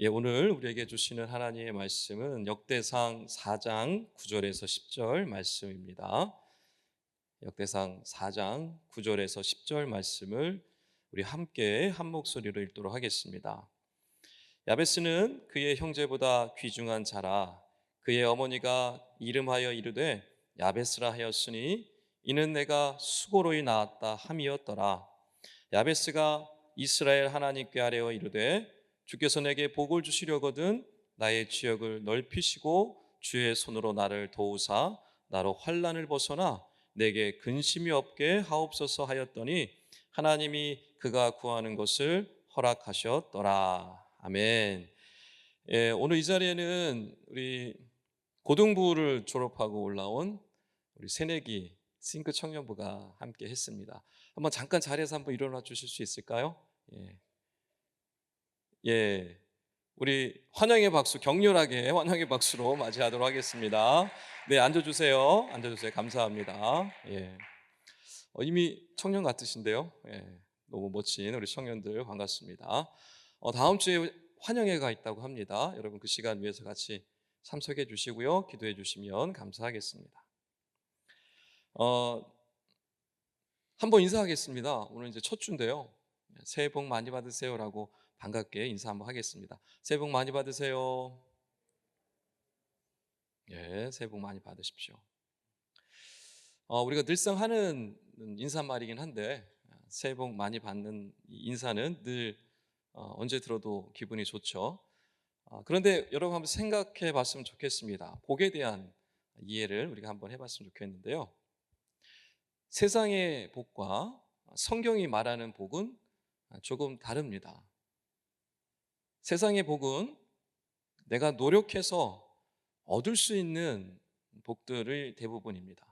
오늘 우리에게 주시는 하나님의 말씀은 역대상 4장 9절에서 10절 말씀입니다. 역대상 4장 9절에서 10절 말씀을 우리 함께 한 목소리로 읽도록 하겠습니다. 야베스는 그의 형제보다 귀중한 자라. 그의 어머니가 이름하여 이르되 야베스라 하였으니 이는 내가 수고로이 낳았다 함이었더라. 야베스가 이스라엘 하나님께 아뢰어 이르되 주께서 내게 복을 주시려거든 나의 지역을 넓히시고 주의 손으로 나를 도우사 나로 환난을 벗어나 내게 근심이 없게 하옵소서 하였더니 하나님이 그가 구하는 것을 허락하셨더라. 아멘. 오늘 이 자리에는 우리 고등부를 졸업하고 올라온 우리 새내기 싱크 청년부가 함께 했습니다. 한번 잠깐 자리에서 한번 일어나 주실 수 있을까요? 예. 우리 환영의 박수, 격렬하게 환영의 박수로 맞이하도록 하겠습니다. 네, 앉아주세요. 앉아주세요. 감사합니다. 이미 청년 같으신데요. 너무 멋진 우리 청년들 반갑습니다. 다음 주에 환영회가 있다고 합니다. 여러분 그 시간 위해서 같이 참석해 주시고요. 기도해 주시면 감사하겠습니다. 한번 인사하겠습니다. 오늘 이제 첫 주인데요. 새해 복 많이 받으세요라고 반갑게 인사 한번 하겠습니다. 새해 복 많이 받으세요. 새해 복 많이 받으십시오. 우리가 늘상 하는 인사말이긴 한데 새해 복 많이 받는 인사는 늘 언제 들어도 기분이 좋죠. 그런데 여러분 한번 생각해 봤으면 좋겠습니다. 복에 대한 이해를 우리가 한번 해봤으면 좋겠는데요. 세상의 복과 성경이 말하는 복은 조금 다릅니다. 세상의 복은 내가 노력해서 얻을 수 있는 복들의 대부분입니다.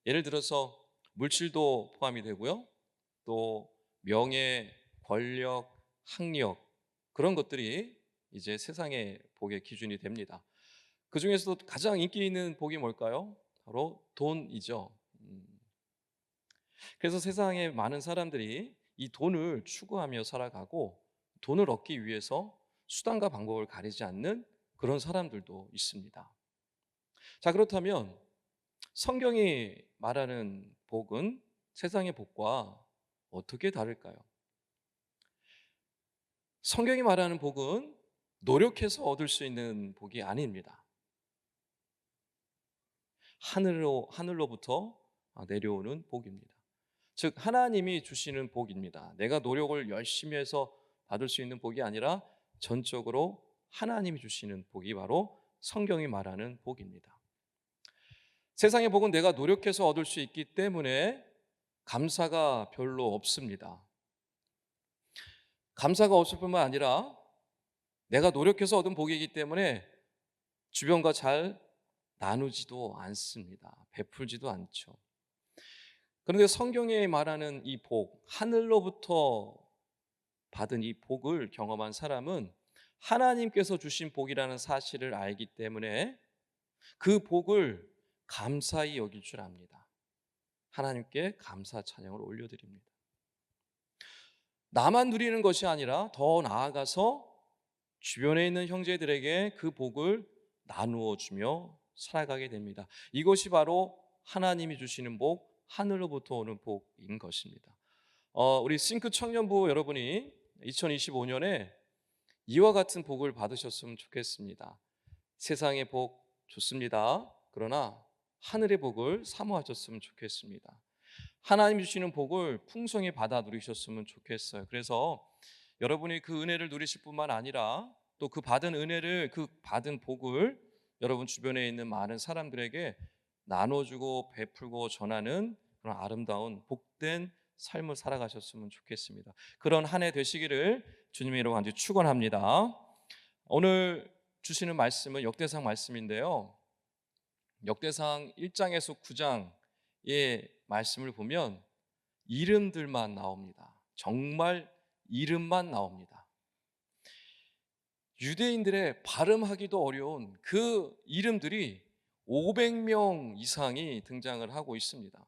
예를 들어서 물질도 포함이 되고요. 또 명예, 권력, 학력 그런 것들이 이제 세상의 복의 기준이 됩니다. 그 중에서도 가장 인기 있는 복이 뭘까요? 바로 돈이죠. 그래서 세상에 많은 사람들이 이 돈을 추구하며 살아가고 돈을 얻기 위해서 수단과 방법을 가리지 않는 그런 사람들도 있습니다. 자, 그렇다면 성경이 말하는 복은 세상의 복과 어떻게 다를까요? 성경이 말하는 복은 노력해서 얻을 수 있는 복이 아닙니다. 하늘로부터 내려오는 복입니다. 즉 하나님이 주시는 복입니다. 내가 노력을 열심히 해서 받을 수 있는 복이 아니라 전적으로 하나님이 주시는 복이 바로 성경이 말하는 복입니다. 세상의 복은 내가 노력해서 얻을 수 있기 때문에 감사가 별로 없습니다. 감사가 없을 뿐만 아니라 내가 노력해서 얻은 복이기 때문에 주변과 잘 나누지도 않습니다. 베풀지도 않죠. 그런데 성경에 말하는 이 복, 하늘로부터 받은 이 복을 경험한 사람은 하나님께서 주신 복이라는 사실을 알기 때문에 그 복을 감사히 여길 줄 압니다. 하나님께 감사 찬양을 올려드립니다. 나만 누리는 것이 아니라 더 나아가서 주변에 있는 형제들에게 그 복을 나누어 주며 살아가게 됩니다. 이것이 바로 하나님이 주시는 복, 하늘로부터 오는 복인 것입니다. 우리 싱크 청년부 여러분이 2025년에 이와 같은 복을 받으셨으면 좋겠습니다. 세상의 복 좋습니다. 그러나 하늘의 복을 사모하셨으면 좋겠습니다. 하나님 주시는 복을 풍성히 받아 누리셨으면 좋겠어요. 그래서 여러분이 그 은혜를 누리실 뿐만 아니라 또 그 받은 은혜를, 그 받은 복을 여러분 주변에 있는 많은 사람들에게 나눠주고 베풀고 전하는 그런 아름다운 복된 삶을 살아가셨으면 좋겠습니다. 그런 한 해 되시기를 주님의 이름으로 간절히 축원합니다. 오늘 주시는 말씀은 역대상 말씀인데요. 역대상 1장에서 9장의 말씀을 보면 이름들만 나옵니다. 정말 이름만 나옵니다. 유대인들의 발음하기도 어려운 그 이름들이 500명 이상이 등장을 하고 있습니다.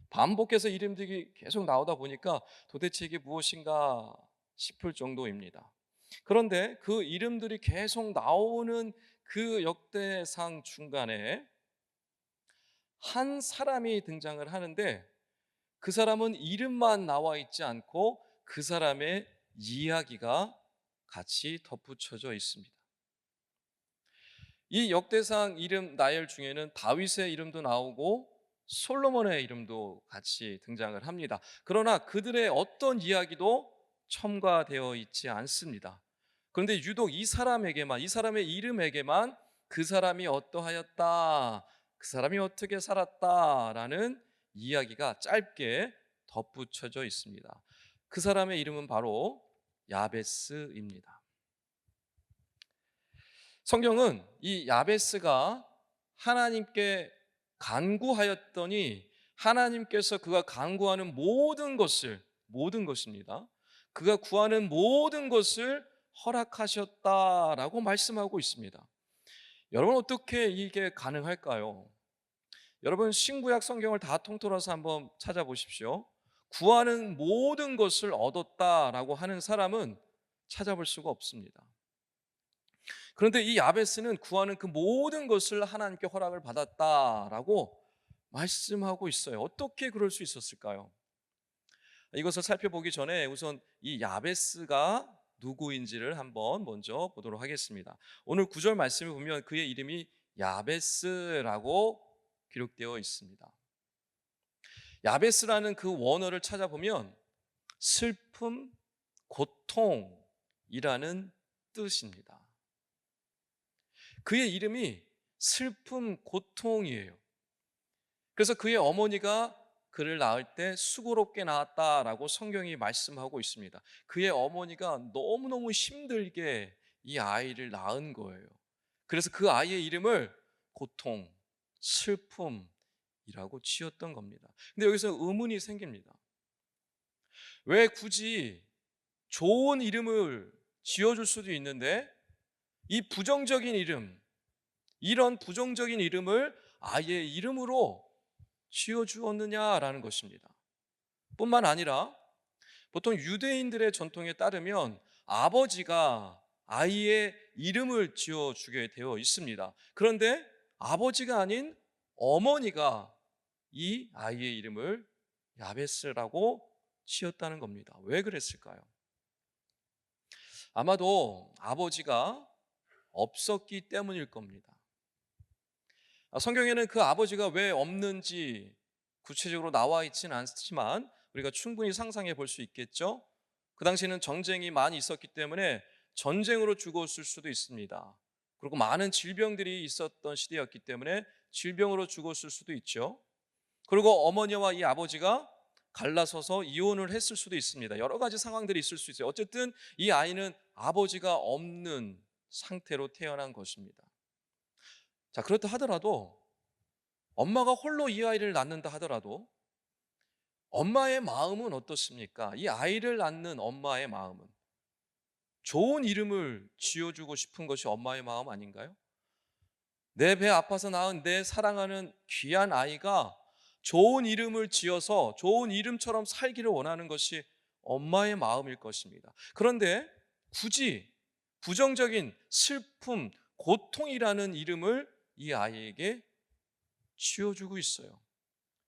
반복해서 이름들이 계속 나오다 보니까 도대체 이게 무엇인가 싶을 정도입니다. 그런데 그 이름들이 계속 나오는 그 역대상 중간에 한 사람이 등장을 하는데, 그 사람은 이름만 나와 있지 않고 그 사람의 이야기가 같이 덧붙여져 있습니다. 이 역대상 이름 나열 중에는 다윗의 이름도 나오고 솔로몬의 이름도 같이 등장을 합니다. 그러나 그들의 어떤 이야기도 첨가되어 있지 않습니다. 그런데 유독 이 사람에게만, 이 사람의 이름에게만 그 사람이 어떠하였다, 그 사람이 어떻게 살았다라는 이야기가 짧게 덧붙여져 있습니다. 그 사람의 이름은 바로 야베스입니다. 성경은 이 야베스가 하나님께 간구하였더니 하나님께서 그가 간구하는 모든 것입니다, 그가 구하는 모든 것을 허락하셨다라고 말씀하고 있습니다. 여러분, 어떻게 이게 가능할까요? 여러분, 신구약 성경을 다 통틀어서 한번 찾아보십시오. 구하는 모든 것을 얻었다라고 하는 사람은 찾아볼 수가 없습니다. 그런데 이 야베스는 구하는 그 모든 것을 하나님께 허락을 받았다라고 말씀하고 있어요. 어떻게 그럴 수 있었을까요? 이것을 살펴보기 전에 우선 이 야베스가 누구인지를 한번 먼저 보도록 하겠습니다. 오늘 9절 말씀을 보면 그의 이름이 야베스라고 기록되어 있습니다. 야베스라는 그 원어를 찾아보면 슬픔, 고통이라는 뜻입니다. 그의 이름이 슬픔, 고통이에요. 그래서 그의 어머니가 그를 낳을 때 수고롭게 낳았다라고 성경이 말씀하고 있습니다. 그의 어머니가 너무너무 힘들게 이 아이를 낳은 거예요. 그래서 그 아이의 이름을 고통, 슬픔이라고 지었던 겁니다. 근데 여기서 의문이 생깁니다. 왜 굳이 좋은 이름을 지어줄 수도 있는데 이 부정적인 이름, 이런 부정적인 이름을 아이의 이름으로 지어주었느냐라는 것입니다. 뿐만 아니라 보통 유대인들의 전통에 따르면 아버지가 아이의 이름을 지어주게 되어 있습니다. 그런데 아버지가 아닌 어머니가 이 아이의 이름을 야베스라고 지었다는 겁니다. 왜 그랬을까요? 아마도 아버지가 없었기 때문일 겁니다. 성경에는 그 아버지가 왜 없는지 구체적으로 나와 있지는 않지만 우리가 충분히 상상해 볼 수 있겠죠. 그 당시에는 전쟁이 많이 있었기 때문에 전쟁으로 죽었을 수도 있습니다. 그리고 많은 질병들이 있었던 시대였기 때문에 질병으로 죽었을 수도 있죠. 그리고 어머니와 이 아버지가 갈라서서 이혼을 했을 수도 있습니다. 여러 가지 상황들이 있을 수 있어요. 어쨌든 이 아이는 아버지가 없는 상태로 태어난 것입니다. 자, 그렇다 하더라도, 엄마가 홀로 이 아이를 낳는다 하더라도 엄마의 마음은 어떻습니까? 이 아이를 낳는 엄마의 마음은 좋은 이름을 지어주고 싶은 것이 엄마의 마음 아닌가요? 내 배 아파서 낳은 내 사랑하는 귀한 아이가 좋은 이름을 지어서 좋은 이름처럼 살기를 원하는 것이 엄마의 마음일 것입니다. 그런데 굳이 부정적인 슬픔, 고통이라는 이름을 이 아이에게 지어주고 있어요.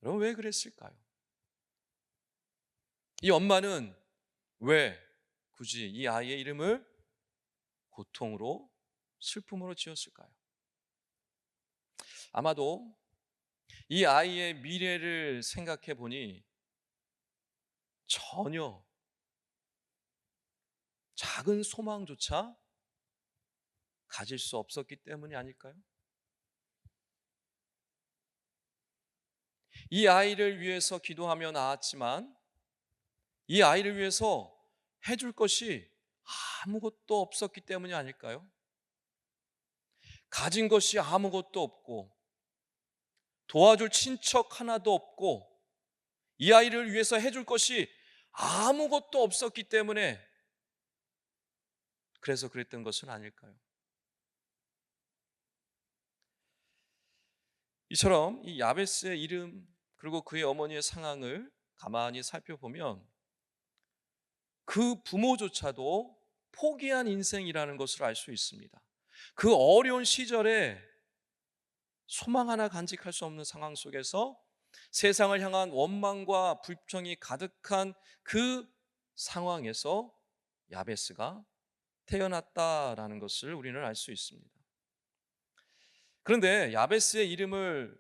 여러분, 왜 그랬을까요? 이 엄마는 왜 굳이 이 아이의 이름을 고통으로, 슬픔으로 지었을까요? 아마도 이 아이의 미래를 생각해 보니 전혀 작은 소망조차 가질 수 없었기 때문이 아닐까요? 이 아이를 위해서 기도하며 낳았지만 이 아이를 위해서 해줄 것이 아무것도 없었기 때문이 아닐까요? 가진 것이 아무것도 없고 도와줄 친척 하나도 없고 이 아이를 위해서 해줄 것이 아무것도 없었기 때문에 그래서 그랬던 것은 아닐까요? 이처럼 이 야베스의 이름 그리고 그의 어머니의 상황을 가만히 살펴보면 그 부모조차도 포기한 인생이라는 것을 알 수 있습니다. 그 어려운 시절에 소망 하나 간직할 수 없는 상황 속에서 세상을 향한 원망과 불평이 가득한 그 상황에서 야베스가 태어났다라는 것을 우리는 알 수 있습니다. 그런데 야베스의 이름을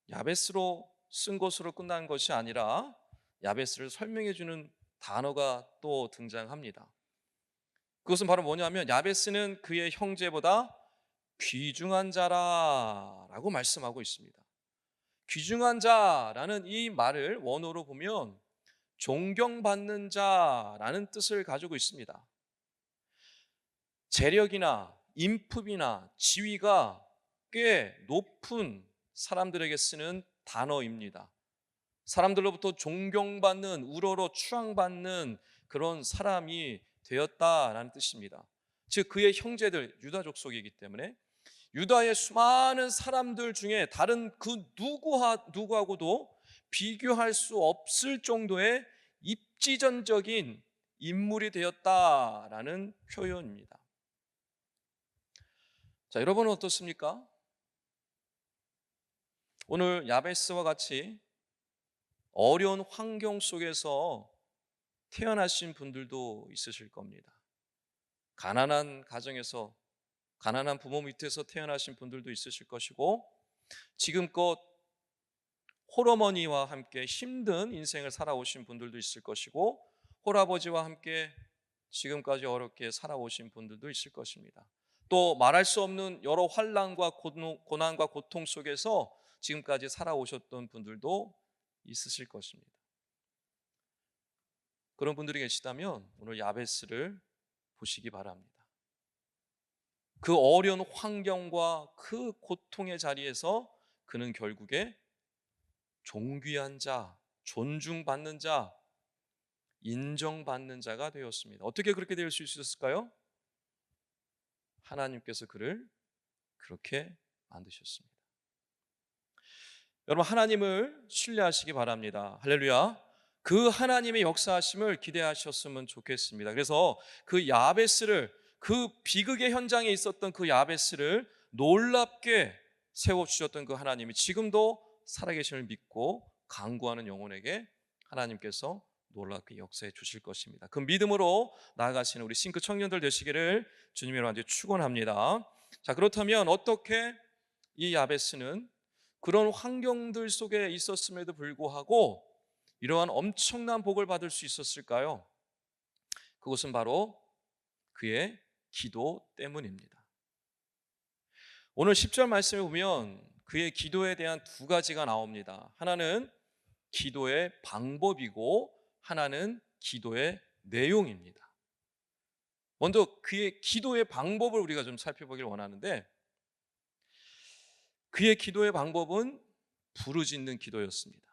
야베스로 쓴 것으로 끝난 것이 아니라 야베스를 설명해 주는 단어가 또 등장합니다. 그것은 바로 뭐냐면 야베스는 그의 형제보다 귀중한 자라라고 말씀하고 있습니다. 귀중한 자라는 이 말을 원어로 보면 존경받는 자라는 뜻을 가지고 있습니다. 재력이나 인품이나 지위가 꽤 높은 사람들에게 쓰는 단어입니다. 사람들로부터 존경받는, 우러러 추앙받는 그런 사람이 되었다라는 뜻입니다. 즉 그의 형제들 유다 족속이기 때문에 유다의 수많은 사람들 중에 다른 그 누구하고도 비교할 수 없을 정도의 입지전적인 인물이 되었다라는 표현입니다. 자, 여러분은 어떻습니까? 오늘 야베스와 같이 어려운 환경 속에서 태어나신 분들도 있으실 겁니다. 가난한 가정에서, 가난한 부모 밑에서 태어나신 분들도 있으실 것이고, 지금껏 홀어머니와 함께 힘든 인생을 살아오신 분들도 있을 것이고, 홀아버지와 함께 지금까지 어렵게 살아오신 분들도 있을 것입니다. 또 말할 수 없는 여러 환난과 고난과 고통 속에서 지금까지 살아오셨던 분들도 있으실 것입니다. 그런 분들이 계시다면 오늘 야베스를 보시기 바랍니다. 그 어려운 환경과 그 고통의 자리에서 그는 결국에 존귀한 자, 존중받는 자, 인정받는 자가 되었습니다. 어떻게 그렇게 될 수 있었을까요? 하나님께서 그를 그렇게 만드셨습니다. 여러분, 하나님을 신뢰하시기 바랍니다. 할렐루야. 그 하나님의 역사하심을 기대하셨으면 좋겠습니다. 그래서 그 야베스를, 그 비극의 현장에 있었던 그 야베스를 놀랍게 세워주셨던 그 하나님이 지금도 살아계심을 믿고 간구하는 영혼에게 하나님께서 놀랍게 역사해 주실 것입니다. 그 믿음으로 나아가시는 우리 싱크 청년들 되시기를 주님의 이름으로 축원합니다. 자, 그렇다면 어떻게 이 야베스는 그런 환경들 속에 있었음에도 불구하고 이러한 엄청난 복을 받을 수 있었을까요? 그것은 바로 그의 기도 때문입니다. 오늘 10절 말씀을 보면 그의 기도에 대한 두 가지가 나옵니다. 하나는 기도의 방법이고 하나는 기도의 내용입니다. 먼저 그의 기도의 방법을 우리가 좀 살펴보길 원하는데, 그의 기도의 방법은 부르짖는 기도였습니다.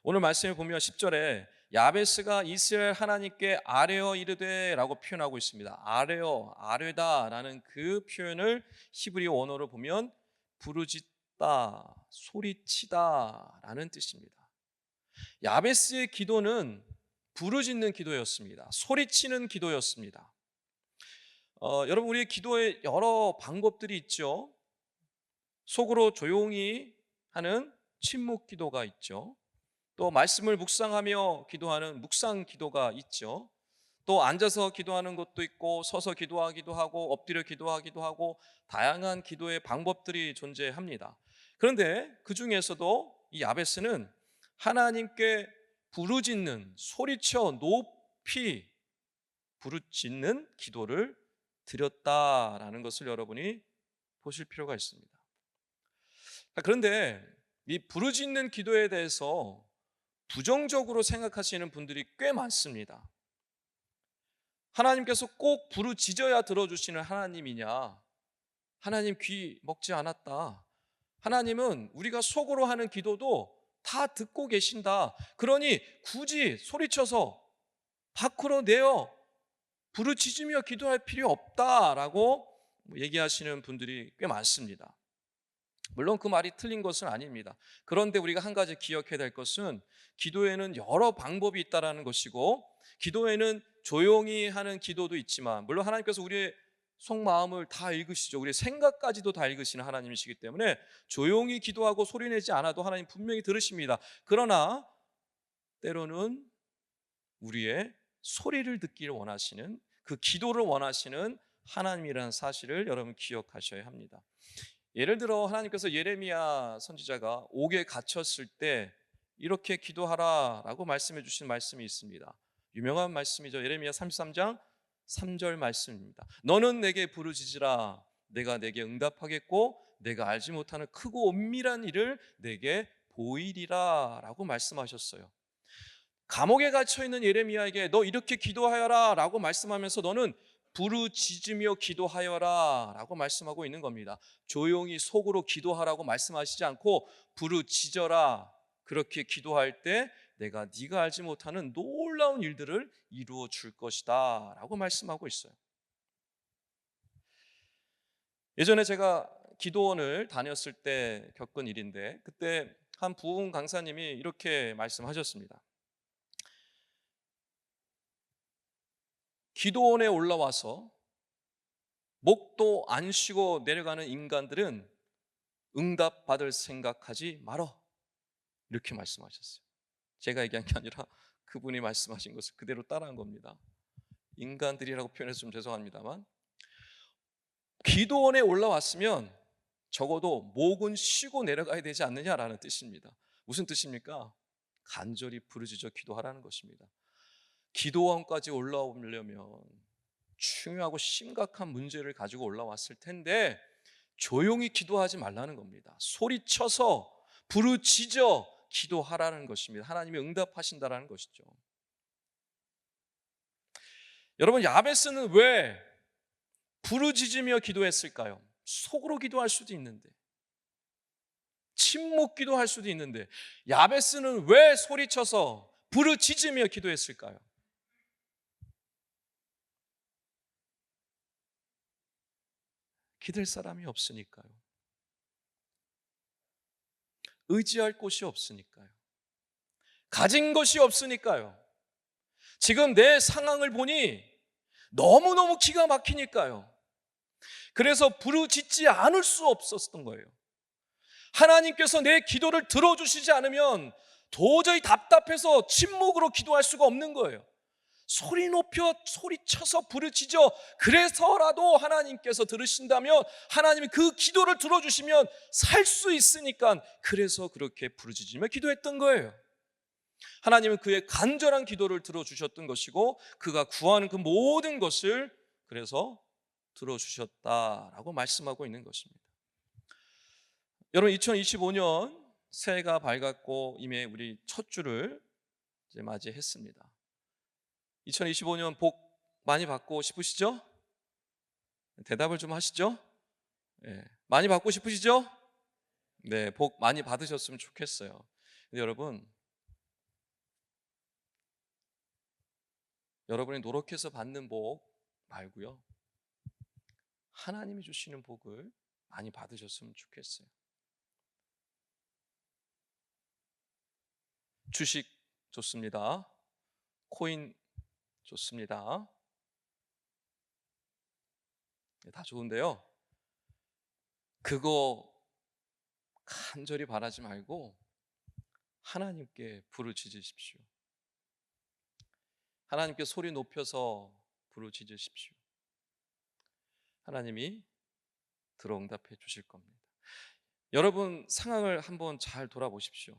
오늘 말씀을 보면 10절에 야베스가 이스라엘 하나님께 아뢰어 이르되 라고 표현하고 있습니다. 아뢰어, 아뢰다라는 그 표현을 히브리 원어로 보면 부르짖다, 소리치다 라는 뜻입니다. 야베스의 기도는 부르짖는 기도였습니다. 소리치는 기도였습니다. 여러분, 우리의 기도에 여러 방법들이 있죠. 속으로 조용히 하는 침묵 기도가 있죠. 또 말씀을 묵상하며 기도하는 묵상 기도가 있죠. 또 앉아서 기도하는 것도 있고 서서 기도하기도 하고 엎드려 기도하기도 하고 다양한 기도의 방법들이 존재합니다. 그런데 그 중에서도 이 야베스는 하나님께 부르짖는, 소리쳐 높이 부르짖는 기도를 드렸다라는 것을 여러분이 보실 필요가 있습니다. 그런데 이 부르짖는 기도에 대해서 부정적으로 생각하시는 분들이 꽤 많습니다. 하나님께서 꼭 부르짖어야 들어주시는 하나님이냐? 하나님 귀 먹지 않았다. 하나님은 우리가 속으로 하는 기도도 다 듣고 계신다. 그러니 굳이 소리쳐서 밖으로 내어 부르짖으며 기도할 필요 없다라고 얘기하시는 분들이 꽤 많습니다. 물론 그 말이 틀린 것은 아닙니다. 그런데 우리가 한 가지 기억해야 될 것은 기도에는 여러 방법이 있다는 것이고, 기도에는 조용히 하는 기도도 있지만, 물론 하나님께서 우리의 속마음을 다 읽으시죠. 우리의 생각까지도 다 읽으시는 하나님이시기 때문에 조용히 기도하고 소리내지 않아도 하나님 분명히 들으십니다. 그러나 때로는 우리의 소리를 듣기를 원하시는, 그 기도를 원하시는 하나님이라는 사실을 여러분 기억하셔야 합니다. 예를 들어 하나님께서 예레미야 선지자가 옥에 갇혔을 때 이렇게 기도하라라고 말씀해 주신 말씀이 있습니다. 유명한 말씀이죠. 예레미야 33장 3절 말씀입니다. 너는 내게 부르짖으라. 내가 내게 응답하겠고 내가 알지 못하는 크고 엄밀한 일을 내게 보이리라 라고 말씀하셨어요. 감옥에 갇혀있는 예레미야에게 너 이렇게 기도하여라 라고 말씀하면서 너는 부르짖으며 기도하여라 라고 말씀하고 있는 겁니다. 조용히 속으로 기도하라고 말씀하시지 않고 부르짖어라, 그렇게 기도할 때 내가 네가 알지 못하는 놀라운 일들을 이루어 줄 것이다 라고 말씀하고 있어요. 예전에 제가 기도원을 다녔을 때 겪은 일인데, 그때 한 부흥 강사님이 이렇게 말씀하셨습니다. 기도원에 올라와서 목도 안 쉬고 내려가는 인간들은 응답받을 생각하지 말어, 이렇게 말씀하셨어요. 제가 얘기한 게 아니라 그분이 말씀하신 것을 그대로 따라한 겁니다. 인간들이라고 표현해서 좀 죄송합니다만, 기도원에 올라왔으면 적어도 목은 쉬고 내려가야 되지 않느냐라는 뜻입니다. 무슨 뜻입니까? 간절히 부르짖어 기도하라는 것입니다. 기도원까지 올라오려면 중요하고 심각한 문제를 가지고 올라왔을 텐데 조용히 기도하지 말라는 겁니다. 소리쳐서 부르짖어 기도하라는 것입니다. 하나님이 응답하신다라는 것이죠. 여러분, 야베스는 왜 부르짖으며 기도했을까요? 속으로 기도할 수도 있는데, 침묵 기도할 수도 있는데, 야베스는 왜 소리쳐서 부르짖으며 기도했을까요? 기댈 사람이 없으니까요. 의지할 곳이 없으니까요. 가진 것이 없으니까요. 지금 내 상황을 보니 너무너무 기가 막히니까요. 그래서 부르짖지 않을 수 없었던 거예요. 하나님께서 내 기도를 들어주시지 않으면 도저히 답답해서 침묵으로 기도할 수가 없는 거예요. 소리 높여 소리쳐서 부르짖어, 그래서라도 하나님께서 들으신다면, 하나님이 그 기도를 들어주시면 살 수 있으니까, 그래서 그렇게 부르짖으며 기도했던 거예요. 하나님은 그의 간절한 기도를 들어주셨던 것이고 그가 구하는 그 모든 것을 그래서 들어주셨다라고 말씀하고 있는 것입니다. 여러분, 2025년 새해가 밝았고 이미 우리 첫 주를 이제 맞이했습니다. 2025년 복 많이 받고 싶으시죠? 대답을 좀 하시죠? 네. 많이 받고 싶으시죠? 네, 복 많이 받으셨으면 좋겠어요. 근데 여러분이 노력해서 받는 복 말고요, 하나님이 주시는 복을 많이 받으셨으면 좋겠어요. 주식 좋습니다. 코인 좋습니다. 다 좋은데요, 그거 간절히 바라지 말고 하나님께 부르짖으십시오. 하나님께 소리 높여서 부르짖으십시오. 하나님이 들어 응답해 주실 겁니다. 여러분 상황을 한번 잘 돌아보십시오.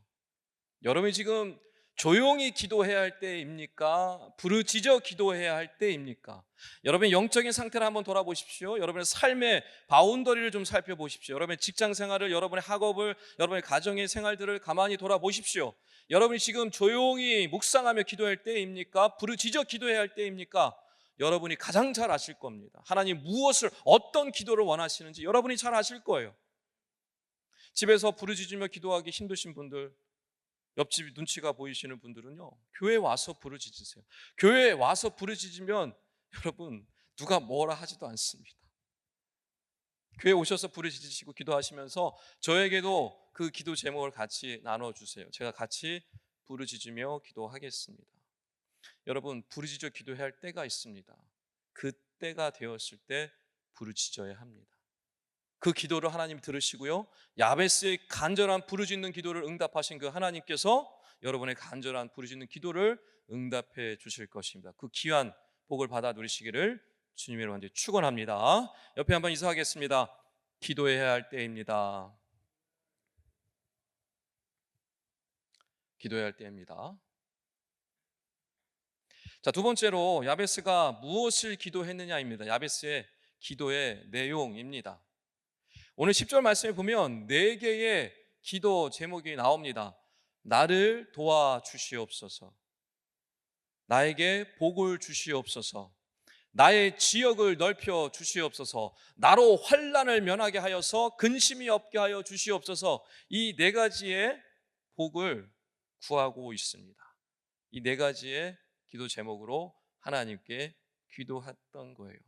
여러분이 지금 조용히 기도해야 할 때입니까? 부르짖어 기도해야 할 때입니까? 여러분의 영적인 상태를 한번 돌아보십시오. 여러분의 삶의 바운더리를 좀 살펴보십시오. 여러분의 직장 생활을, 여러분의 학업을, 여러분의 가정의 생활들을 가만히 돌아보십시오. 여러분이 지금 조용히 묵상하며 기도할 때입니까? 부르짖어 기도해야 할 때입니까? 여러분이 가장 잘 아실 겁니다. 하나님 무엇을, 어떤 기도를 원하시는지 여러분이 잘 아실 거예요. 집에서 부르짖으며 기도하기 힘드신 분들, 옆집 눈치가 보이시는 분들은요, 교회에 와서 부르짖으세요. 교회에 와서 부르짖으면 여러분 누가 뭐라 하지도 않습니다. 교회 오셔서 부르짖으시고 기도하시면서 저에게도 그 기도 제목을 같이 나눠주세요. 제가 같이 부르짖으며 기도하겠습니다. 여러분, 부르짖어 기도해야 할 때가 있습니다. 그 때가 되었을 때 부르짖어야 합니다. 그 기도를 하나님 들으시고요, 야베스의 간절한 부르짖는 기도를 응답하신 그 하나님께서 여러분의 간절한 부르짖는 기도를 응답해 주실 것입니다. 그 귀한 복을 받아 누리시기를 주님의 이름으로 축원합니다. 옆에 한번 인사하겠습니다. 기도해야 할 때입니다. 기도해야 할 때입니다. 자, 두 번째로 야베스가 무엇을 기도했느냐입니다. 야베스의 기도의 내용입니다. 오늘 10절 말씀에 보면 4개의 기도 제목이 나옵니다. 나를 도와주시옵소서, 나에게 복을 주시옵소서, 나의 지역을 넓혀 주시옵소서, 나로 환난을 면하게 하여서 근심이 없게 하여 주시옵소서. 이 4가지의 복을 구하고 있습니다. 이 4가지의 기도 제목으로 하나님께 기도했던 거예요.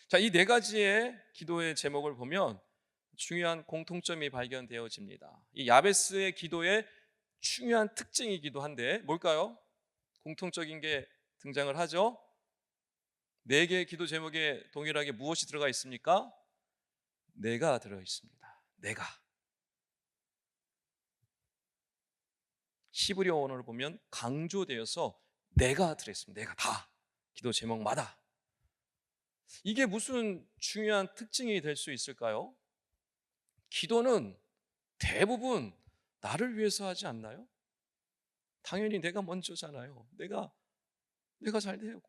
자, 이 4가지의 기도의 제목을 보면 중요한 공통점이 발견되어집니다. 이 야베스의 기도의 중요한 특징이기도 한데 뭘까요? 공통적인 게 등장을 하죠. 4개의 기도 제목에 동일하게 무엇이 들어가 있습니까? 내가 들어 있습니다. 내가. 히브리어 원어를 보면 강조되어서 내가 들어있습니다. 내가 다. 기도 제목마다. 이게 무슨 중요한 특징이 될 수 있을까요? 기도는 대부분 나를 위해서 하지 않나요? 당연히 내가 먼저잖아요. 내가 잘 되고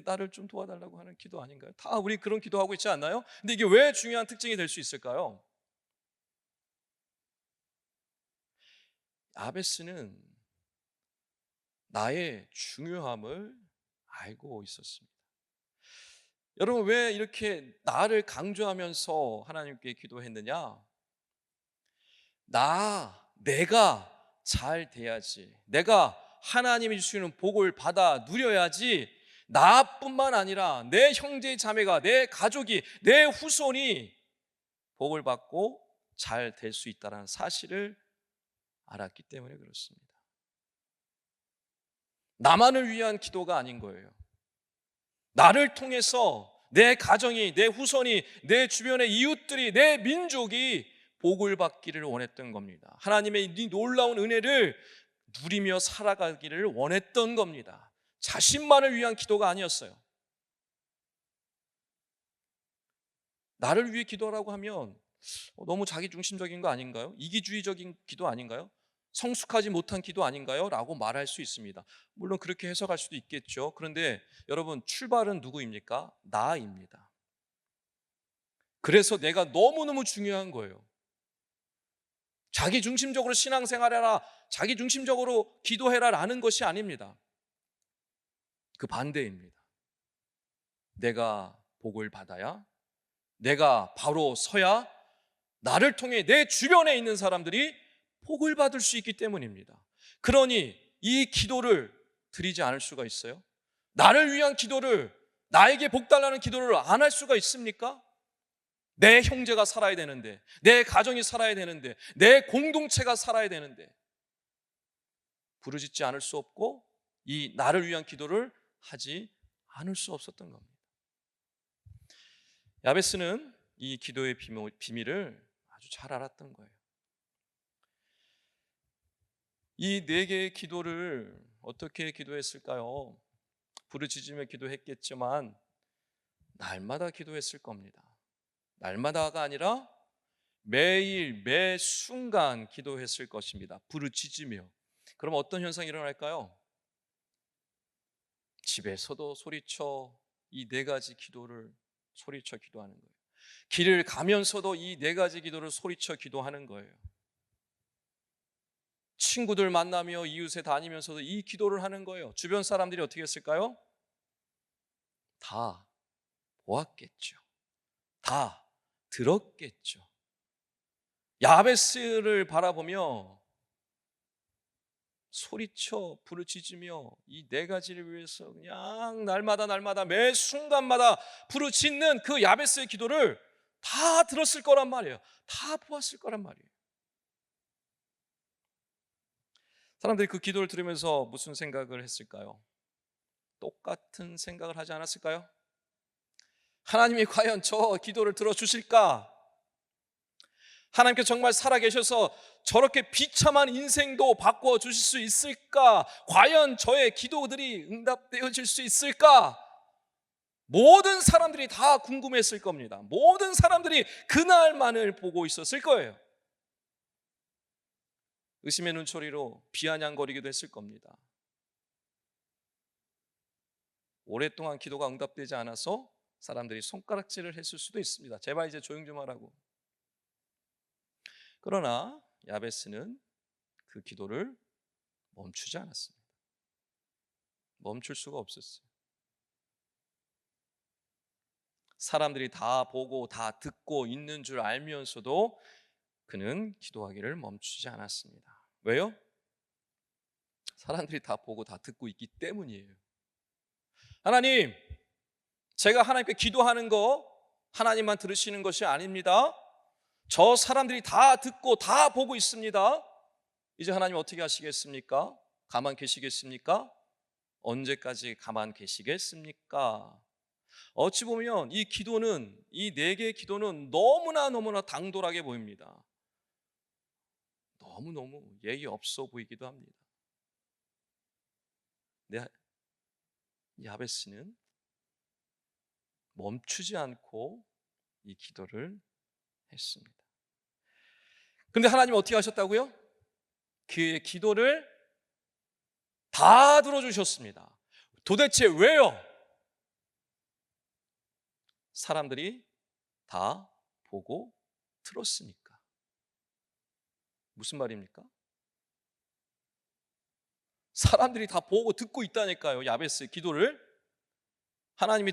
나를 좀 도와달라고 하는 기도 아닌가요? 다 우리 그런 기도하고 있지 않나요? 근데 이게 왜 중요한 특징이 될 수 있을까요? 야베스는 나의 중요함을 알고 있었습니다. 여러분, 왜 이렇게 나를 강조하면서 하나님께 기도했느냐? 내가 잘 돼야지, 내가 하나님이 주시는 복을 받아 누려야지, 나뿐만 아니라 내 형제 자매가, 내 가족이, 내 후손이 복을 받고 잘 될 수 있다는 사실을 알았기 때문에 그렇습니다. 나만을 위한 기도가 아닌 거예요. 나를 통해서 내 가정이, 내 후손이, 내 주변의 이웃들이, 내 민족이 복을 받기를 원했던 겁니다. 하나님의 이 놀라운 은혜를 누리며 살아가기를 원했던 겁니다. 자신만을 위한 기도가 아니었어요. 나를 위해 기도하라고 하면 너무 자기중심적인 거 아닌가요? 이기주의적인 기도 아닌가요? 성숙하지 못한 기도 아닌가요? 라고 말할 수 있습니다. 물론 그렇게 해석할 수도 있겠죠. 그런데 여러분, 출발은 누구입니까? 나입니다. 그래서 내가 너무너무 중요한 거예요. 자기중심적으로 신앙생활해라, 자기중심적으로 기도해라 라는 것이 아닙니다. 그 반대입니다. 내가 복을 받아야, 내가 바로 서야 나를 통해 내 주변에 있는 사람들이 복을 받을 수 있기 때문입니다. 그러니 이 기도를 드리지 않을 수가 있어요? 나를 위한 기도를, 나에게 복 달라는 기도를 안 할 수가 있습니까? 내 형제가 살아야 되는데, 내 가정이 살아야 되는데, 내 공동체가 살아야 되는데 부르짖지 않을 수 없고 이 나를 위한 기도를 하지 않을 수 없었던 겁니다. 야베스는 이 기도의 비밀을 아주 잘 알았던 거예요. 이 4개의 기도를 어떻게 기도했을까요? 부르짖으며 기도했겠지만 날마다 기도했을 겁니다. 날마다가 아니라 매일 매 순간 기도했을 것입니다. 부르짖으며. 그럼 어떤 현상이 일어날까요? 집에서도 소리쳐 이 4가지 기도를 소리쳐 기도하는 거예요. 길을 가면서도 이 4가지 기도를 소리쳐 기도하는 거예요. 친구들 만나며 이웃에 다니면서도 이 기도를 하는 거예요. 주변 사람들이 어떻게 했을까요? 다 보았겠죠. 다 들었겠죠. 야베스를 바라보며 소리쳐 부르짖으며 이 4가지를 위해서 그냥 날마다 매 순간마다 부르짖는 그 야베스의 기도를 다 들었을 거란 말이에요. 다 보았을 거란 말이에요. 사람들이 그 기도를 들으면서 무슨 생각을 했을까요? 똑같은 생각을 하지 않았을까요? 하나님이 과연 저 기도를 들어주실까? 하나님께서 정말 살아계셔서 저렇게 비참한 인생도 바꿔주실 수 있을까? 과연 저의 기도들이 응답되어질 수 있을까? 모든 사람들이 다 궁금했을 겁니다. 모든 사람들이 그날만을 보고 있었을 거예요. 의심의 눈초리로 비아냥거리기도 했을 겁니다. 오랫동안 기도가 응답되지 않아서 사람들이 손가락질을 했을 수도 있습니다. 제발 이제 조용 좀 하라고. 그러나 야베스는 그 기도를 멈추지 않았습니다. 멈출 수가 없었어요. 사람들이 다 보고 다 듣고 있는 줄 알면서도 그는 기도하기를 멈추지 않았습니다. 왜요? 사람들이 다 보고 다 듣고 있기 때문이에요. 하나님, 제가 하나님께 기도하는 거 하나님만 들으시는 것이 아닙니다. 저 사람들이 다 듣고 다 보고 있습니다. 이제 하나님 어떻게 하시겠습니까? 가만 계시겠습니까? 언제까지 가만 계시겠습니까? 어찌 보면 이 기도는, 이 네 개의 기도는 너무나 당돌하게 보입니다. 너무너무 예의 없어 보이기도 합니다. 야베스는 멈추지 않고 이 기도를 했습니다. 그런데 하나님은 어떻게 하셨다고요? 그의 기도를 다 들어주셨습니다. 도대체 왜요? 사람들이 다 보고 들었으니까. 무슨 말입니까? 사람들이 다 보고 듣고 있다니까요. 야베스의 기도를 하나님이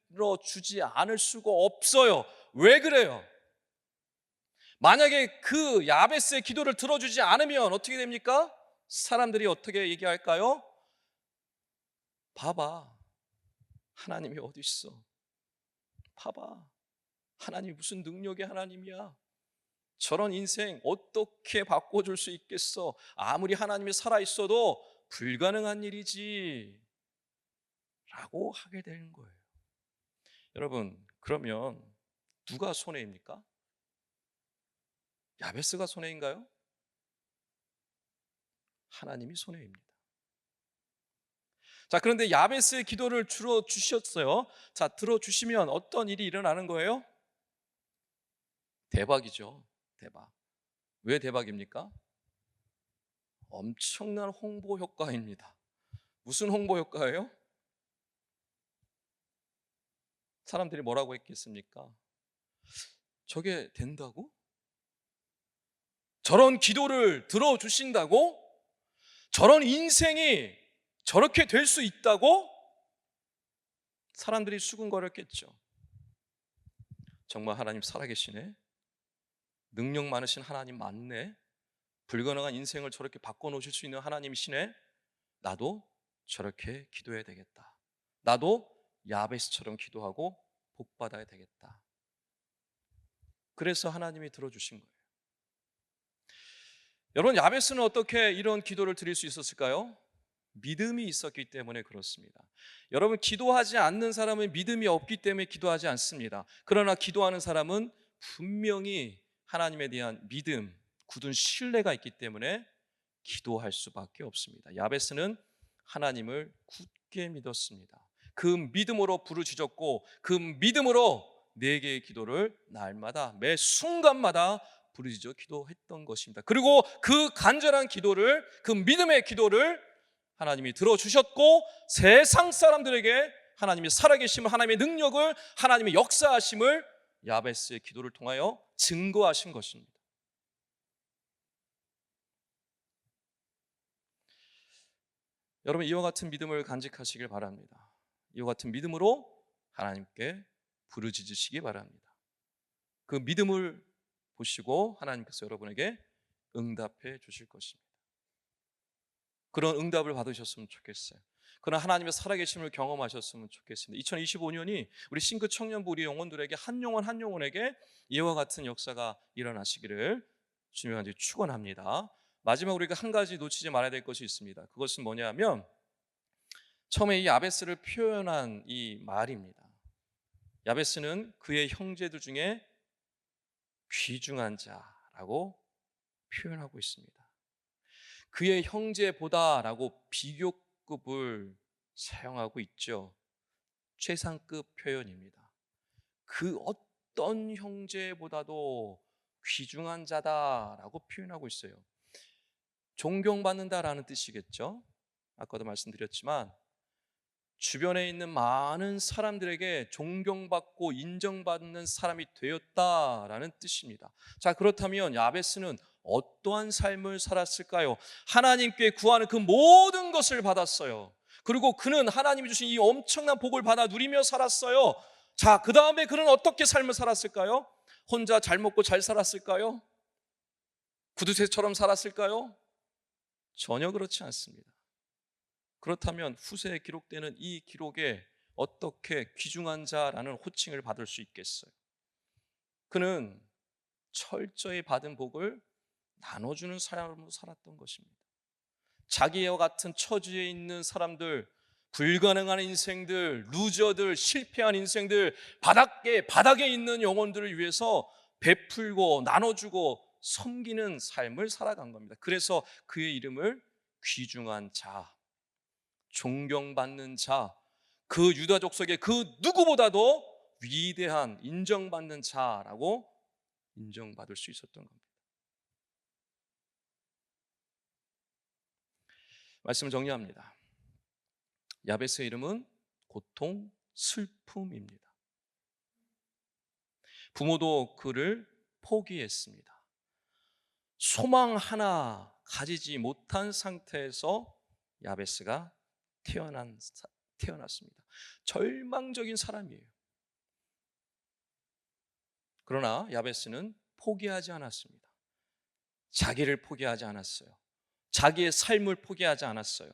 들어주지 않을 수가 없어요. 왜 그래요? 만약에 그 야베스의 기도를 들어주지 않으면 어떻게 됩니까? 사람들이 어떻게 얘기할까요? 봐봐, 하나님이 어디 있어? 봐봐, 하나님이 무슨 능력의 하나님이야? 저런 인생 어떻게 바꿔줄 수 있겠어? 아무리 하나님이 살아있어도 불가능한 일이지 라고 하게 되는 거예요. 여러분, 그러면 누가 손해입니까? 야베스가 손해인가요? 하나님이 손해입니다. 자, 그런데 야베스의 기도를 들어주셨어요. 자, 들어주시면 어떤 일이 일어나는 거예요? 대박이죠. 대박. 왜 대박입니까? 엄청난 홍보 효과입니다. 무슨 홍보 효과예요? 사람들이 뭐라고 했겠습니까? 저게 된다고? 저런 기도를 들어주신다고? 저런 인생이 저렇게 될 수 있다고? 사람들이 수군거렸겠죠. 정말 하나님 살아계시네. 능력 많으신 하나님 맞네. 불가능한 인생을 저렇게 바꿔놓으실 수 있는 하나님이시네. 나도 저렇게 기도해야 되겠다. 나도 야베스처럼 기도하고 복받아야 되겠다. 그래서 하나님이 들어주신 거예요. 여러분, 야베스는 어떻게 이런 기도를 드릴 수 있었을까요? 믿음이 있었기 때문에 그렇습니다. 여러분, 기도하지 않는 사람은 믿음이 없기 때문에 기도하지 않습니다. 그러나 기도하는 사람은 분명히 하나님에 대한 믿음, 굳은 신뢰가 있기 때문에 기도할 수밖에 없습니다. 야베스는 하나님을 굳게 믿었습니다. 그 믿음으로 부르짖었고 그 믿음으로 네 개의 기도를 날마다 매 순간마다 부르짖어 기도했던 것입니다. 그리고 그 간절한 기도를, 그 믿음의 기도를 하나님이 들어주셨고 세상 사람들에게 하나님이 살아계심을, 하나님의 능력을, 하나님의 역사하심을 야베스의 기도를 통하여 증거하신 것입니다. 여러분, 이와 같은 믿음을 간직하시길 바랍니다. 이와 같은 믿음으로 하나님께 부르짖으시기 바랍니다. 그 믿음을 보시고 하나님께서 여러분에게 응답해 주실 것입니다. 그런 응답을 받으셨으면 좋겠어요. 그런 하나님의 살아계심을 경험하셨으면 좋겠습니다. 2025년이 우리 싱크 청년부 우리 영혼들에게 한 영혼 한 영혼에게 이와 같은 역사가 일어나시기를 주님과 축원합니다. 마지막 우리가 한 가지 놓치지 말아야 될 것이 있습니다. 그것은 뭐냐면 처음에 이 야베스를 표현한 이 말입니다. 야베스는 그의 형제들 중에 귀중한 자라고 표현하고 있습니다. 그의 형제보다라고 비교급을 사용하고 있죠. 최상급 표현입니다. 그 어떤 형제보다도 귀중한 자다라고 표현하고 있어요. 존경받는다라는 뜻이겠죠. 아까도 말씀드렸지만 주변에 있는 많은 사람들에게 존경받고 인정받는 사람이 되었다라는 뜻입니다. 자, 그렇다면 야베스는 어떠한 삶을 살았을까요? 하나님께 구하는 그 모든 것을 받았어요. 그리고 그는 하나님이 주신 이 엄청난 복을 받아 누리며 살았어요. 자, 그 다음에 그는 어떻게 삶을 살았을까요? 혼자 잘 먹고 잘 살았을까요? 구두쇠처럼 살았을까요? 전혀 그렇지 않습니다. 그렇다면 후세에 기록되는 이 기록에 어떻게 귀중한 자라는 호칭을 받을 수 있겠어요? 그는 철저히 받은 복을 나눠주는 사람으로 살았던 것입니다. 자기와 같은 처지에 있는 사람들, 불가능한 인생들, 루저들, 실패한 인생들, 바닥에 있는 영혼들을 위해서 베풀고 나눠주고 섬기는 삶을 살아간 겁니다. 그래서 그의 이름을 귀중한 자, 존경받는 자, 그 유다 족속의 그 누구보다도 위대한 인정받는 자라고 인정받을 수 있었던 겁니다. 말씀을 정리합니다. 야베스의 이름은 고통, 슬픔입니다. 부모도 그를 포기했습니다. 소망 하나 가지지 못한 상태에서 야베스가 태어났습니다. 절망적인 사람이에요. 그러나 야베스는 포기하지 않았습니다. 자기를 포기하지 않았어요. 자기의 삶을 포기하지 않았어요.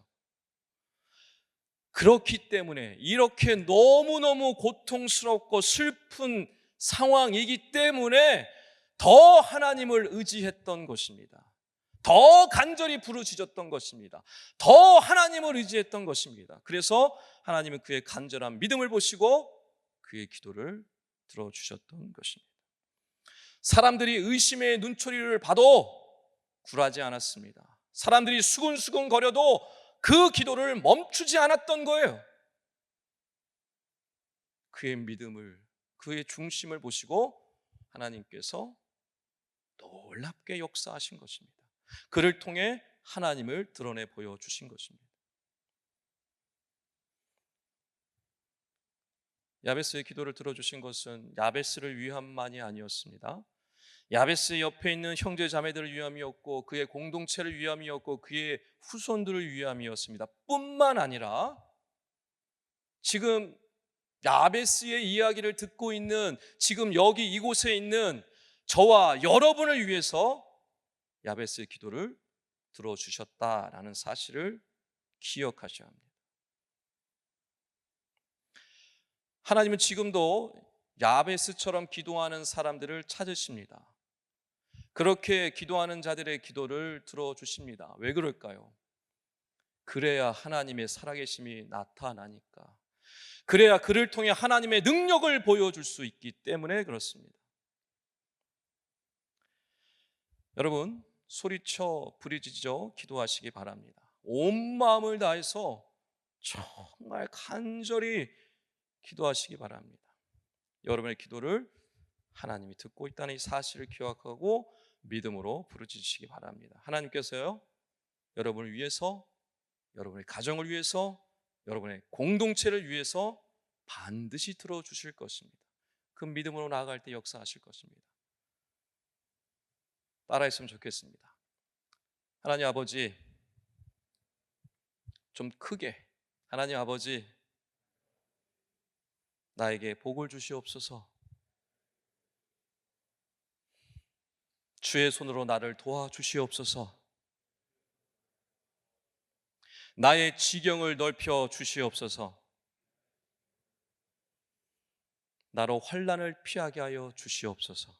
그렇기 때문에 이렇게 너무너무 고통스럽고 슬픈 상황이기 때문에 더 하나님을 의지했던 것입니다. 더 간절히 부르짖었던 것입니다. 더 하나님을 의지했던 것입니다. 그래서 하나님은 그의 간절한 믿음을 보시고 그의 기도를 들어주셨던 것입니다. 사람들이 의심의 눈초리를 봐도 굴하지 않았습니다. 사람들이 수근수근 거려도 그 기도를 멈추지 않았던 거예요. 그의 믿음을, 그의 중심을 보시고 하나님께서 놀랍게 역사하신 것입니다. 그를 통해 하나님을 드러내 보여주신 것입니다. 야베스의 기도를 들어주신 것은 야베스를 위함만이 아니었습니다. 야베스 옆에 있는 형제 자매들을 위함이었고 그의 공동체를 위함이었고 그의 후손들을 위함이었습니다. 뿐만 아니라 지금 야베스의 이야기를 듣고 있는 지금 여기 이곳에 있는 저와 여러분을 위해서 야베스의 기도를 들어주셨다라는 사실을 기억하셔야 합니다. 하나님은 지금도 야베스처럼 기도하는 사람들을 찾으십니다. 그렇게 기도하는 자들의 기도를 들어주십니다. 왜 그럴까요? 그래야 하나님의 살아계심이 나타나니까. 그래야 그를 통해 하나님의 능력을 보여줄 수 있기 때문에 그렇습니다. 여러분, 소리쳐 부르짖어 기도하시기 바랍니다. 온 마음을 다해서 정말 간절히 기도하시기 바랍니다. 여러분의 기도를 하나님이 듣고 있다는 이 사실을 기억하고 믿음으로 부르짖으시기 바랍니다. 하나님께서요, 여러분을 위해서, 여러분의 가정을 위해서, 여러분의 공동체를 위해서 반드시 들어주실 것입니다. 그 믿음으로 나아갈 때 역사하실 것입니다. 따라했으면 좋겠습니다. 하나님 아버지, 좀 크게, 하나님 아버지, 나에게 복을 주시옵소서. 주의 손으로 나를 도와주시옵소서. 나의 지경을 넓혀 주시옵소서. 나로 환난을 피하게 하여 주시옵소서.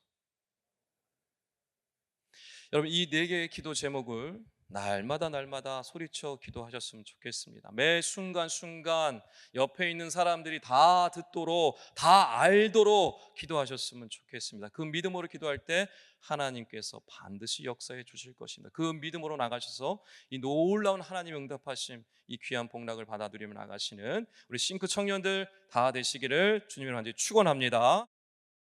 여러분, 이 네 개의 기도 제목을 날마다 소리쳐 기도하셨으면 좋겠습니다. 매 순간순간 옆에 있는 사람들이 다 듣도록, 다 알도록 기도하셨으면 좋겠습니다. 그 믿음으로 기도할 때 하나님께서 반드시 역사해 주실 것입니다. 그 믿음으로 나가셔서 이 놀라운 하나님 응답하심, 이 귀한 복락을 받아들이며 나가시는 우리 싱크 청년들 다 되시기를 주님의 이름으로 축원합니다.